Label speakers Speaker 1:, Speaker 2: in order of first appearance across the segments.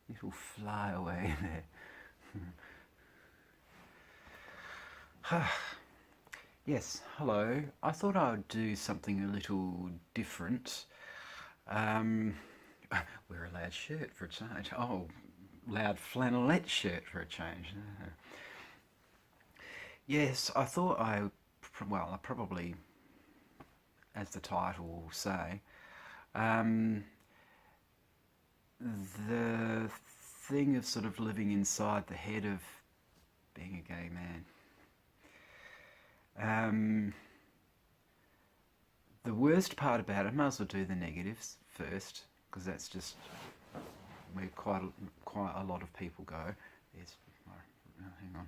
Speaker 1: It'll fly away there. Yes, hello. I thought I would do something a little different. Um, wear a loud shirt for a change. Oh, loud flannelette shirt for a change. Yes, I thought well, I probably, as the title will say, um, the thing of sort of living inside the head of being a gay man. Um, the worst part about it, I might as well do the negatives first, because that's just where quite a lot of people go. There's my, hang on,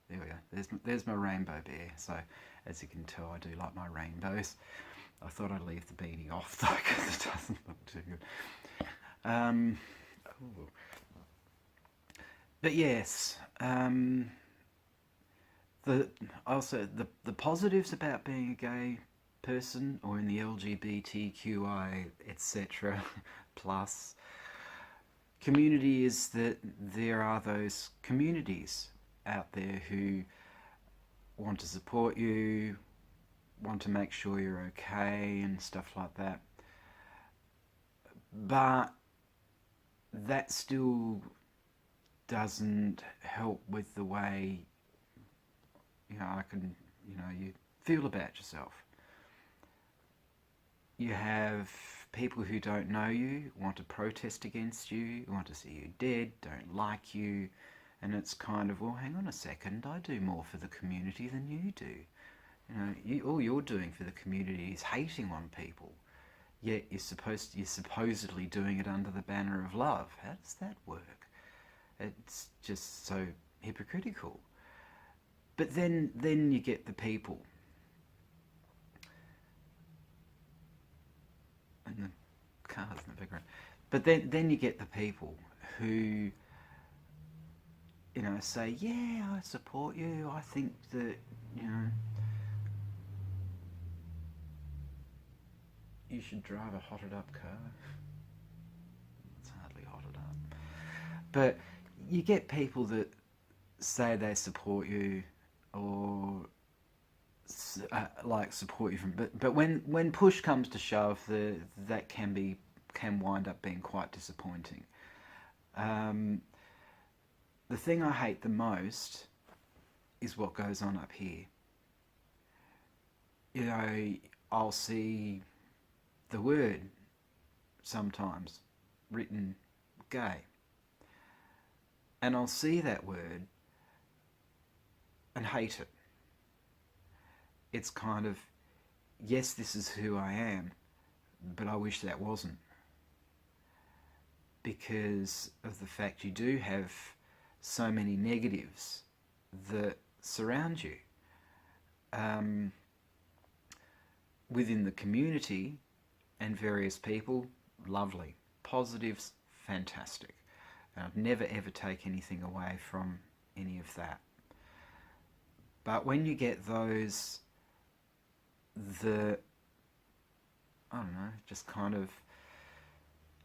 Speaker 1: there we go. There's my rainbow bear. So as you can tell, I do like my rainbows. I thought I'd leave the beanie off though, because it doesn't look too good. Ooh. But yes, the the positives about being a gay person or in the LGBTQI etc. plus community is that there are those communities out there who want to support you, want to make sure you're okay and stuff like that. But that still doesn't help with the way you feel about yourself. You have people who don't know you, want to protest against you, want to see you dead, don't like you, and it's kind of, well, hang on a second, I do more for the community than you do. All you're doing for the community is hating on people. Yet you're supposedly doing it under the banner of love. How does that work? It's just so hypocritical. But then you get the people, and the cars in the background. But then you get the people who say, yeah, I support you. I think that you should drive a hotted up car. It's hardly hotted up. But you get people that say they support you or like support you from, but when push comes to shove, that can wind up being quite disappointing. Um, the thing I hate the most is what goes on up here. I'll see the word sometimes written gay, and I'll see that word and hate it. It's kind of, yes, this is who I am, but I wish that wasn't, because of the fact you do have so many negatives that surround you. Within the community and various people, lovely. Positives, fantastic. And I'd never ever take anything away from any of that. But when you get those that, I don't know, just kind of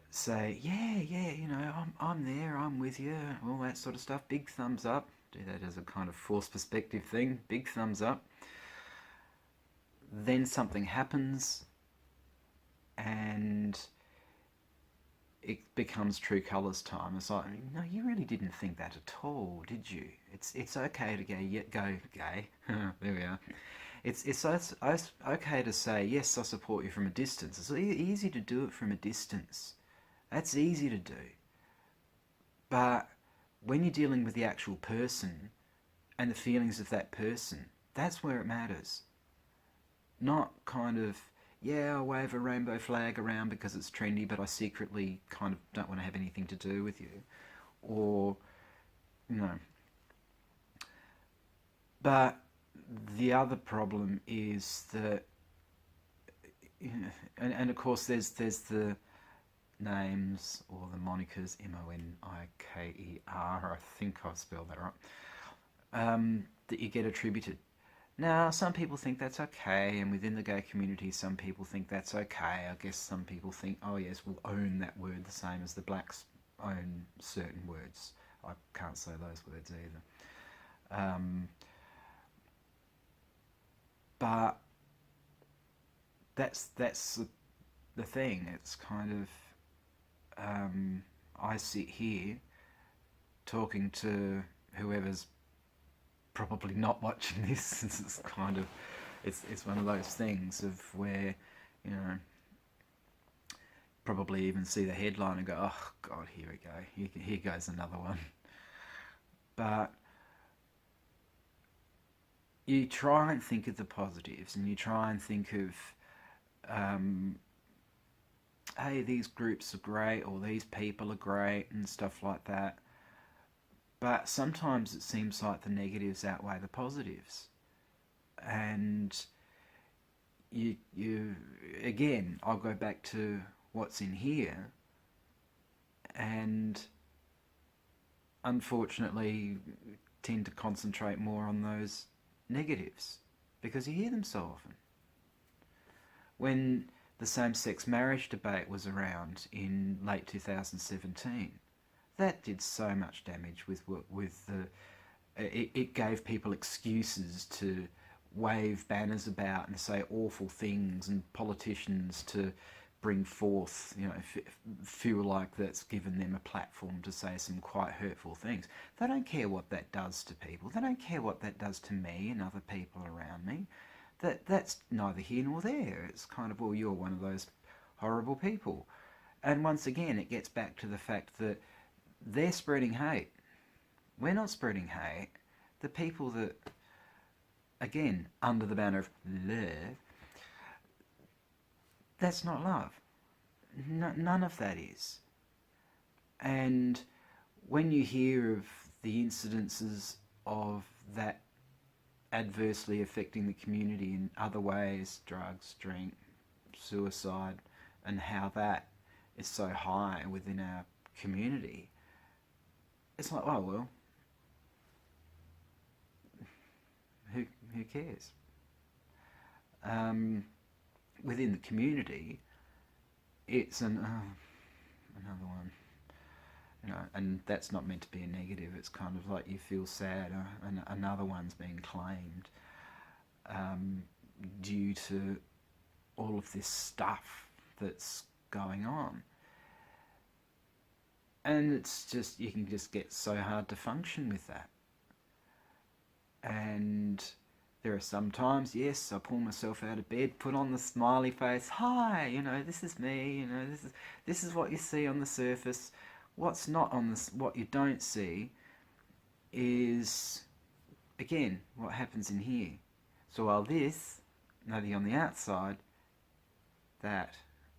Speaker 1: say, yeah, I'm there, I'm with you, all that sort of stuff, big thumbs up, do that as a kind of forced perspective thing, big thumbs up, then something happens and it becomes true colours time. It's like, no, you really didn't think that at all, did you? It's okay to go gay. There we are. It's okay to say, yes, I support you from a distance. It's easy to do it from a distance. That's easy to do. But when you're dealing with the actual person and the feelings of that person, that's where it matters. Not kind of, yeah, I'll wave a rainbow flag around because it's trendy, but I secretly kind of don't want to have anything to do with you. Or, you know. But the other problem is that, and of course there's the names or the monikers, Monikeer, I think I've spelled that right, that you get attributed. Now, some people think that's okay, and within the gay community, some people think that's okay. I guess some people think, oh yes, we'll own that word the same as the blacks own certain words. I can't say those words either. Um, but that's the thing. It's kind of I sit here talking to whoever's probably not watching this. It's kind of it's one of those things of where, you know, probably even see the headline and go, oh God, here we go, here goes another one. But you try and think of the positives, and you try and think of, um, hey, these groups are great, or these people are great, and stuff like that. But sometimes it seems like the negatives outweigh the positives, and you again, I'll go back to what's in here, and unfortunately tend to concentrate more on those negatives because you hear them so often. When the same-sex marriage debate was around in late 2017, that did so much damage with the it gave people excuses to wave banners about and say awful things, and politicians to bring forth, you know, feel like that's given them a platform to say some quite hurtful things. They don't care what that does to people. They don't care what that does to me and other people around me. That's neither here nor there. It's kind of, well, you're one of those horrible people. And once again, it gets back to the fact that they're spreading hate. We're not spreading hate. The people that, again, under the banner of love, that's not love. No, none of that is. And when you hear of the incidences of that adversely affecting the community in other ways, drugs, drink, suicide, and how that is so high within our community, it's like, oh well, who who cares? Um, Within the community, it's another one, you know, and that's not meant to be a negative. It's kind of like you feel sad, and another one's being claimed, um, due to all of this stuff that's going on. And it's just, you can just get so hard to function with that. And there are some times, yes, I pull myself out of bed, put on the smiley face, hi, you know, this is me, you know, this is what you see on the surface. What's not on this, what you don't see is, again, what happens in here. So while this, maybe on the outside, that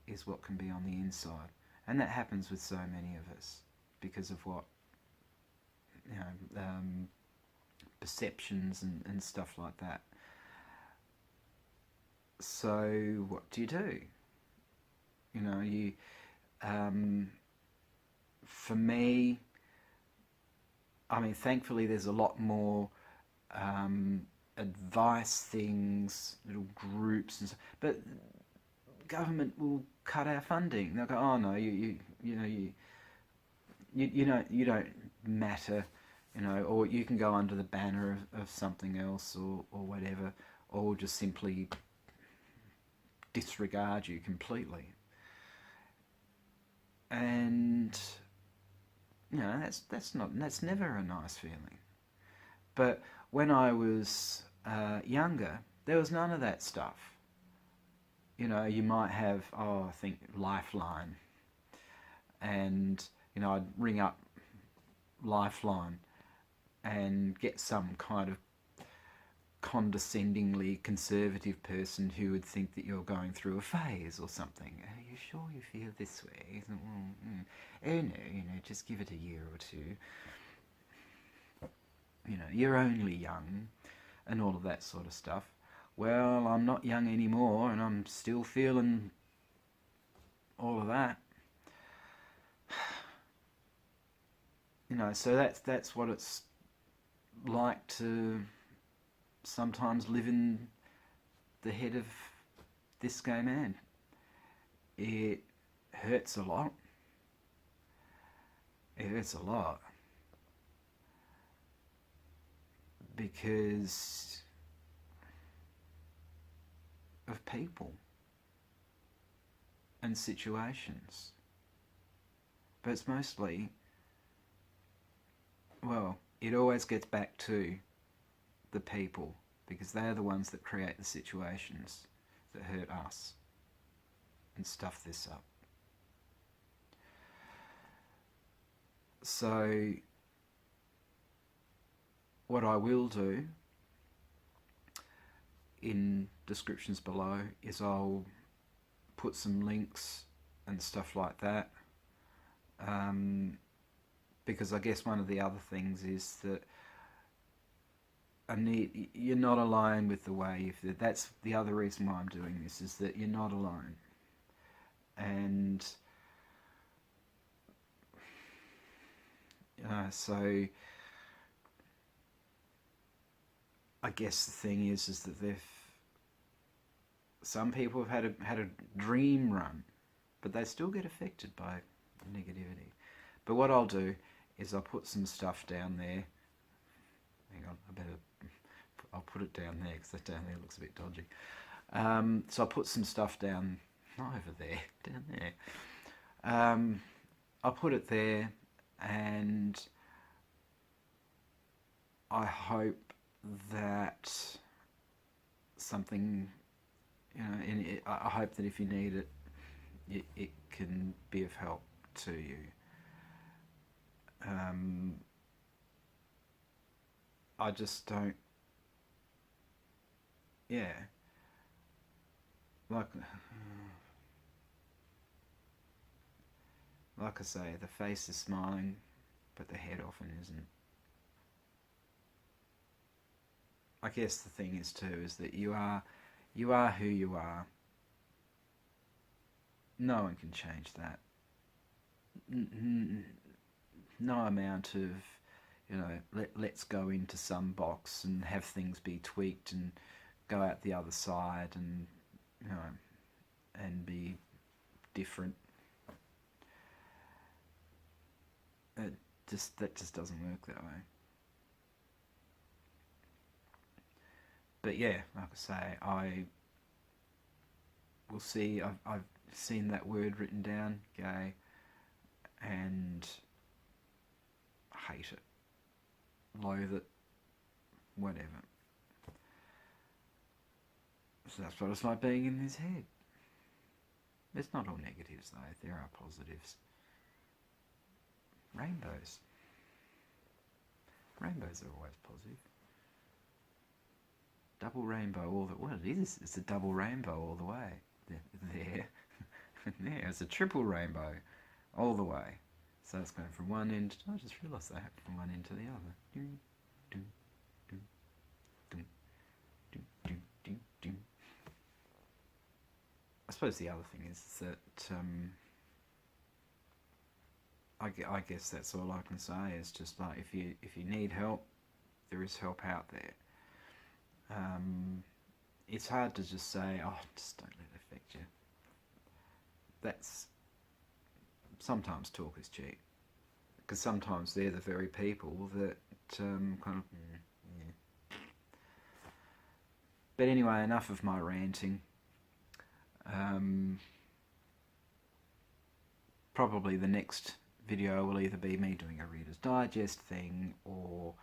Speaker 1: is what can be on the inside. And that happens with so many of us because of what, you know, perceptions and stuff like that. So what do? You know, um, for me, I mean, thankfully there's a lot more advice things, little groups, and but government will cut our funding. They'll go, oh no, you know you don't matter, you know, or you can go under the banner of something else, or whatever, or we'll just simply disregard you completely. And you know, that's never a nice feeling. But when I was younger, there was none of that stuff. You know, you might have, oh, I think Lifeline, and you know, I'd ring up Lifeline and get some kind of condescendingly conservative person who would think that you're going through a phase or something. Are you sure you feel this way? Well, oh no, you know, just give it a year or two. You know, you're only young, and all of that sort of stuff. Well, I'm not young anymore, and I'm still feeling all of that. You know, so that's what it's like to sometimes live in the head of this gay man. It hurts a lot. It's a lot. Because of people and situations. But it's mostly, well, it always gets back to the people because they're the ones that create the situations that hurt us and stuff this up. So, what I will do in descriptions below is I'll put some links and stuff like that. Because I guess one of the other things is that you're not alone with the way you feel. That's the other reason why I'm doing this, is that you're not alone. And so I guess the thing is that some people have had a dream run, but they still get affected by negativity. But what I'll do is I'll put some stuff down there. Hang on, I'll put it down there because that down there looks a bit dodgy. So I'll put some stuff down, not over there, down there. I'll put it there, and I hope that something, I hope that if you need it, it can be of help to you. I just don't, yeah, like I say, the face is smiling, but the head often isn't. I guess the thing is too, is that you are who you are. No one can change that. No amount of, let's go into some box and have things be tweaked and go out the other side and, and be different. That just doesn't work that way. But yeah, like I say, I will see. I've seen that word written down, gay, and hate it, loathe it, whatever. So that's what it's like being in his head. It's not all negatives though, there are positives. Rainbows. Rainbows are always positive. Double rainbow all the way. Well, it's a double rainbow all the way. There. There, it's a triple rainbow all the way. So it's going from one end, I just realised that, from one end to the other. I suppose the other thing is that I guess that's all I can say is just like if you need help, there is help out there. It's hard to just say, oh, just don't let it affect you. That's sometimes talk is cheap, because sometimes they're the very people that kind of. Yeah. But anyway, enough of my ranting. Probably the next video will either be me doing a Reader's Digest thing, or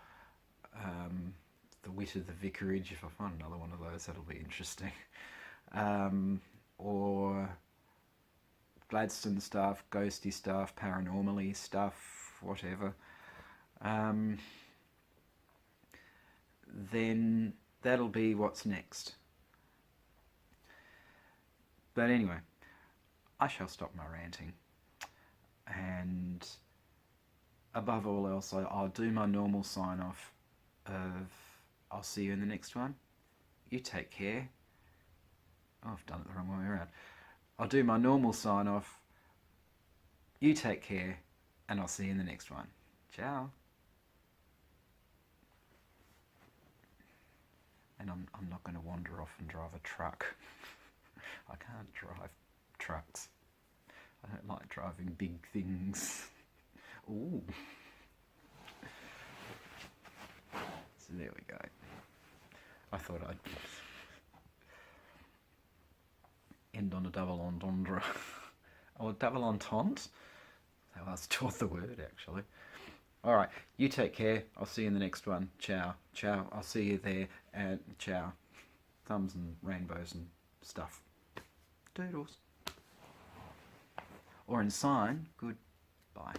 Speaker 1: the Wit of the Vicarage. If I find another one of those, that'll be interesting. Or Gladstone stuff, ghosty stuff, paranormally stuff, whatever. Then that'll be what's next. But anyway, I shall stop my ranting. And above all else, I'll do my normal sign off of I'll see you in the next one. You take care. Oh, I've done it the wrong way around. I'll do my normal sign off. You take care, and I'll see you in the next one. Ciao. And I'm not going to wander off and drive a truck. I can't drive trucks. I don't like driving big things. Ooh. So there we go. I thought I'd end on a double entendre. Or double entente? How else taught the word, actually. All right, you take care. I'll see you in the next one. Ciao. Ciao. I'll see you there. And ciao. Thumbs and rainbows and stuff. Doodles. Or in sign, goodbye.